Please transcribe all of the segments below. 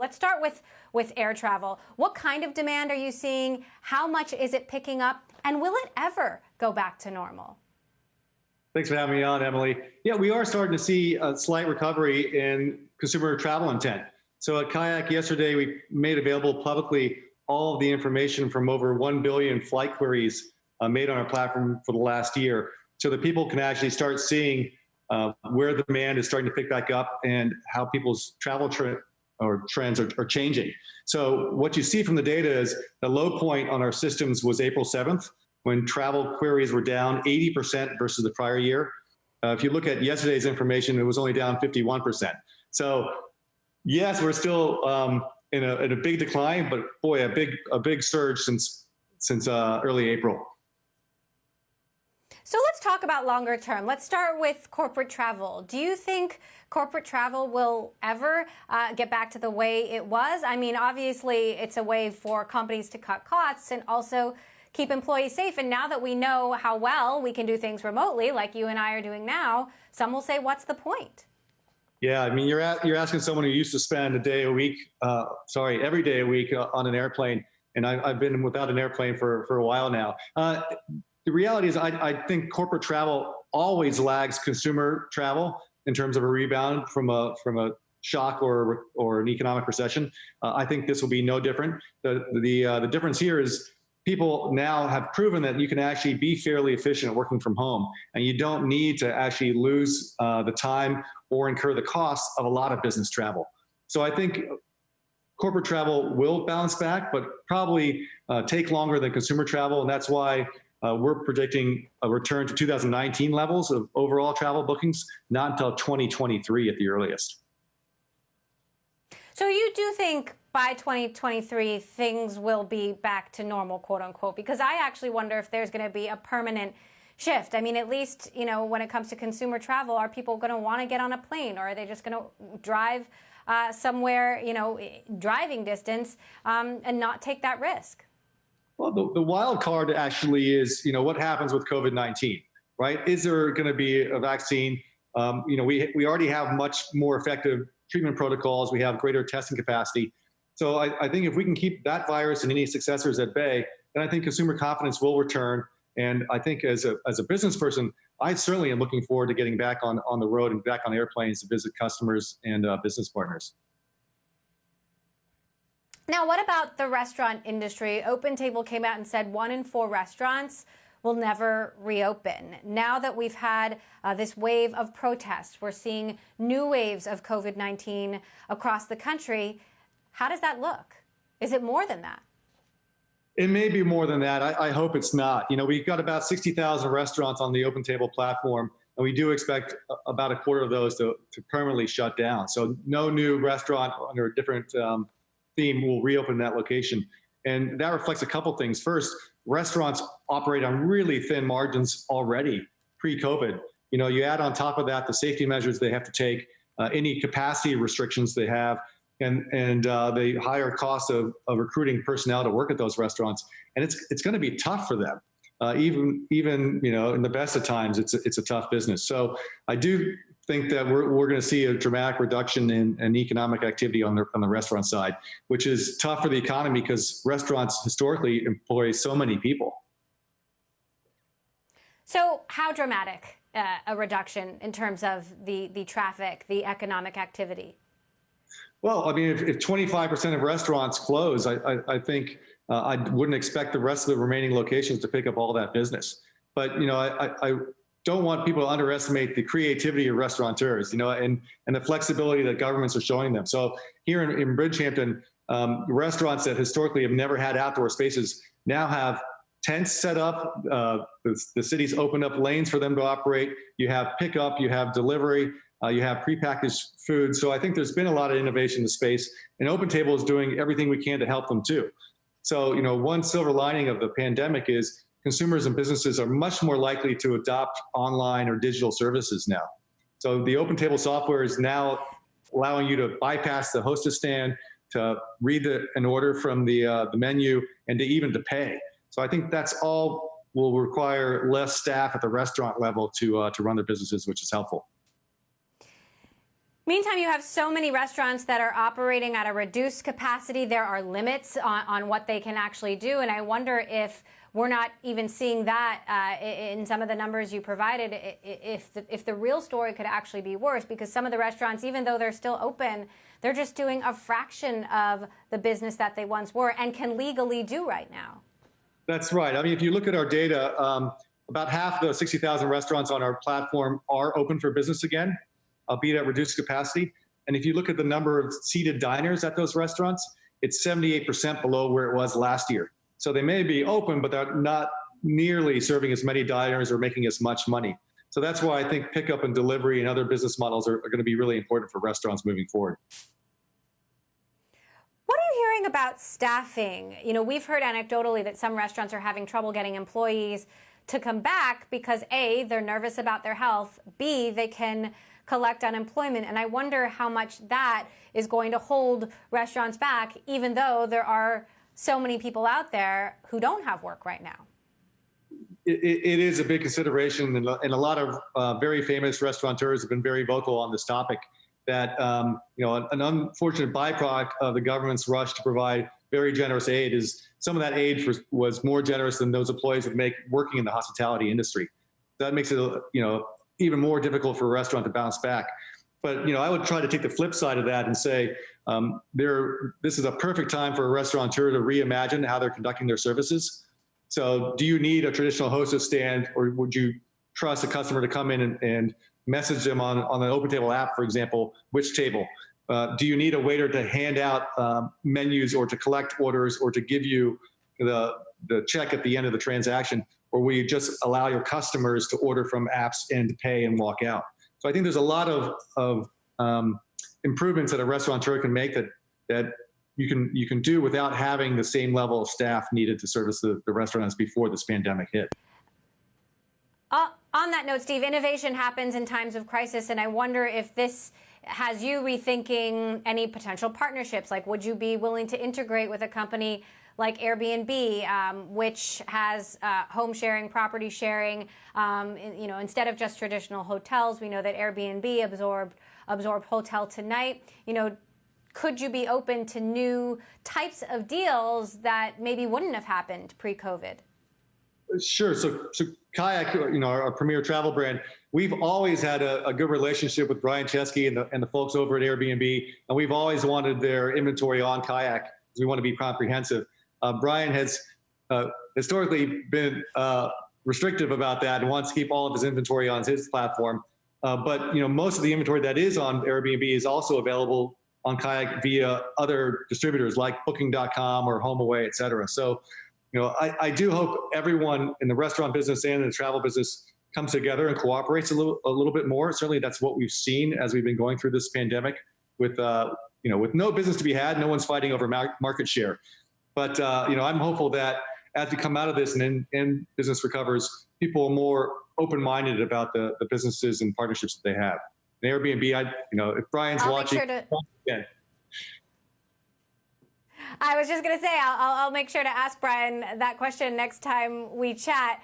Let's start with air travel. What kind of demand are you seeing? How much is it picking up? And will it ever go back to normal? Thanks for having me on, Emily. Yeah, we are starting to see a slight recovery in consumer travel intent. So at Kayak yesterday, we made available publicly all of the information from over 1 billion flight queries made on our platform for the last year, so that people can actually start seeing where the demand is starting to pick back up and how people's travel trends are changing. So what you see from the data is the low point on our systems was April 7th, when travel queries were down 80% versus the prior year. If you look at yesterday's information, it was only down 51%. So yes, we're still in a big decline, but boy, a big surge since early April. So let's talk about longer term. Let's start with corporate travel. Do you think corporate travel will ever get back to the way it was? I mean, obviously, it's a way for companies to cut costs and also keep employees safe. And now that we know how well we can do things remotely, like you and I are doing now, some will say, what's the point? Yeah, I mean, you're asking someone who used to spend every day a week on an airplane, and I've been without an airplane for a while now. The reality is, I think corporate travel always lags consumer travel in terms of a rebound from a shock or an economic recession. I think this will be no different. The difference here is people now have proven that you can actually be fairly efficient working from home, and you don't need to actually lose the time or incur the costs of a lot of business travel. So I think corporate travel will bounce back, but probably take longer than consumer travel, and that's why we're predicting a return to 2019 levels of overall travel bookings, not until 2023 at the earliest. So you do think by 2023 things will be back to normal, quote unquote? Because I actually wonder if there's going to be a permanent shift. I mean, at least, when it comes to consumer travel, are people going to want to get on a plane, or are they just going to drive somewhere, driving distance, and not take that risk? Well, the wild card actually is, what happens with COVID-19, right? Is there going to be a vaccine? We already have much more effective treatment protocols. We have greater testing capacity. So I think if we can keep that virus and any successors at bay, then I think consumer confidence will return. And I think as a business person, I certainly am looking forward to getting back on the road and back on airplanes to visit customers and business partners. Now, what about the restaurant industry? OpenTable came out and said 1 in 4 restaurants will never reopen. Now that we've had this wave of protests, we're seeing new waves of COVID-19 across the country. How does that look? Is it more than that? It may be more than that. I hope it's not. We've got about 60,000 restaurants on the OpenTable platform, and we do expect about a quarter of those to permanently shut down. So no new restaurant under a different theme will reopen that location. And that reflects a couple things. First, restaurants operate on really thin margins already pre-COVID. You add on top of that the safety measures they have to take, any capacity restrictions they have, and the higher cost of recruiting personnel to work at those restaurants. And it's going to be tough for them. Even in the best of times, it's a tough business. So I do think that we're going to see a dramatic reduction in economic activity on the restaurant side, which is tough for the economy because restaurants historically employ so many people. So how dramatic a reduction in terms of the traffic, the economic activity? Well, I mean, if 25% of restaurants close, I think I wouldn't expect the rest of the remaining locations to pick up all that business. But, I don't want people to underestimate the creativity of restaurateurs, and the flexibility that governments are showing them. So here in Bridgehampton, restaurants that historically have never had outdoor spaces now have tents set up. The city's opened up lanes for them to operate. You have pickup, you have delivery, you have prepackaged food. So I think there's been a lot of innovation in the space, and OpenTable is doing everything we can to help them too. So, one silver lining of the pandemic is consumers and businesses are much more likely to adopt online or digital services now. So the OpenTable software is now allowing you to bypass the hostess stand, to read an order from the menu, and to pay. So I think that's all will require less staff at the restaurant level to run their businesses, which is helpful. Meantime, you have so many restaurants that are operating at a reduced capacity. There are limits on what they can actually do. And I wonder if we're not even seeing that in some of the numbers you provided, if the real story could actually be worse, because some of the restaurants, even though they're still open, they're just doing a fraction of the business that they once were and can legally do right now. That's right. I mean, if you look at our data, about half of the 60,000 restaurants on our platform are open for business again, albeit at reduced capacity. And if you look at the number of seated diners at those restaurants, it's 78% below where it was last year. So they may be open, but they're not nearly serving as many diners or making as much money. So that's why I think pickup and delivery and other business models are going to be really important for restaurants moving forward. What are you hearing about staffing? You know, we've heard anecdotally that some restaurants are having trouble getting employees to come back because A, they're nervous about their health, B, they can collect unemployment. And I wonder how much that is going to hold restaurants back, even though there are so many people out there who don't have work right now. It is a big consideration, and a lot of very famous restaurateurs have been very vocal on this topic. That you know, an unfortunate byproduct of the government's rush to provide very generous aid is some of that aid was more generous than those employees would make working in the hospitality industry. That makes it, you know, even more difficult for a restaurant to bounce back. But you know, I would try to take the flip side of that and say this is a perfect time for a restaurateur to reimagine how they're conducting their services. So do you need a traditional hostess stand, or would you trust a customer to come in and message them on the OpenTable app, for example, which table? Do you need a waiter to hand out menus or to collect orders or to give you the check at the end of the transaction? Or will you just allow your customers to order from apps and to pay and walk out? So I think there's a lot of improvements that a restaurateur can make that you can do without having the same level of staff needed to service the restaurants before this pandemic hit. On that note, Steve, innovation happens in times of crisis, and I wonder if this has you rethinking any potential partnerships. Like, would you be willing to integrate with a company like Airbnb, which has home sharing, property sharing, you know, instead of just traditional hotels? We know that Airbnb absorbed Hotel Tonight. You know, could you be open to new types of deals that maybe wouldn't have happened pre-COVID? Sure. So Kayak, you know, our premier travel brand, we've always had a good relationship with Brian Chesky and the folks over at Airbnb, and we've always wanted their inventory on Kayak because we want to be comprehensive. Brian has historically been restrictive about that and wants to keep all of his inventory on his platform. But you know, most of the inventory that is on Airbnb is also available on Kayak via other distributors like Booking.com or HomeAway, et cetera. So, you know, I do hope everyone in the restaurant business and in the travel business comes together and cooperates a little bit more. Certainly, that's what we've seen as we've been going through this pandemic. With you know, with no business to be had, no one's fighting over market share. But you know, I'm hopeful that as we come out of this and business recovers, people are more open-minded about the businesses and partnerships that they have. And Airbnb, you know, if Brian's watching, again. I was just going to say, I'll make sure to ask Brian that question next time we chat.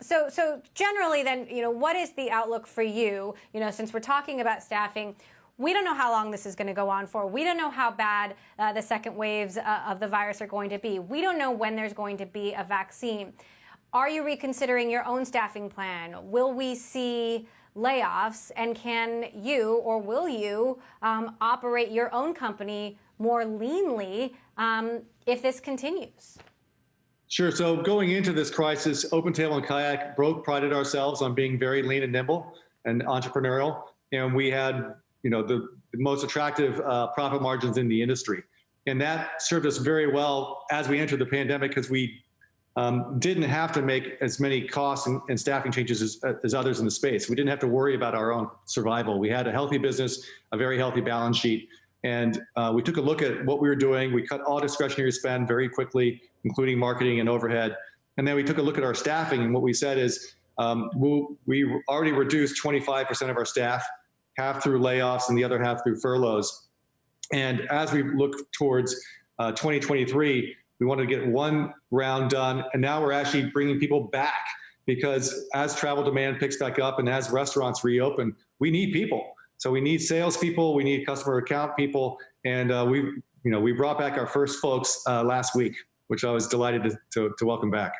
So generally then, you know, what is the outlook for you? You know, since we're talking about staffing, we don't know how long this is going to go on for. We don't know how bad the second waves of the virus are going to be. We don't know when there's going to be a vaccine. Are you reconsidering your own staffing plan? Will we see layoffs? And can you, or will you, operate your own company more leanly if this continues? Sure. So going into this crisis, OpenTable and Kayak both prided ourselves on being very lean and nimble and entrepreneurial. And we had, you know, the most attractive profit margins in the industry. And that served us very well as we entered the pandemic because we didn't have to make as many costs and staffing changes as others in the space. We didn't have to worry about our own survival. We had a healthy business, a very healthy balance sheet. And we took a look at what we were doing. We cut all discretionary spend very quickly, including marketing and overhead. And then we took a look at our staffing. And what we said is we already reduced 25% of our staff, half through layoffs and the other half through furloughs. And as we look towards 2023, we wanted to get one round done. And now we're actually bringing people back because as travel demand picks back up and as restaurants reopen, we need people. So we need salespeople, we need customer account people, and we brought back our first folks last week, which I was delighted to welcome back.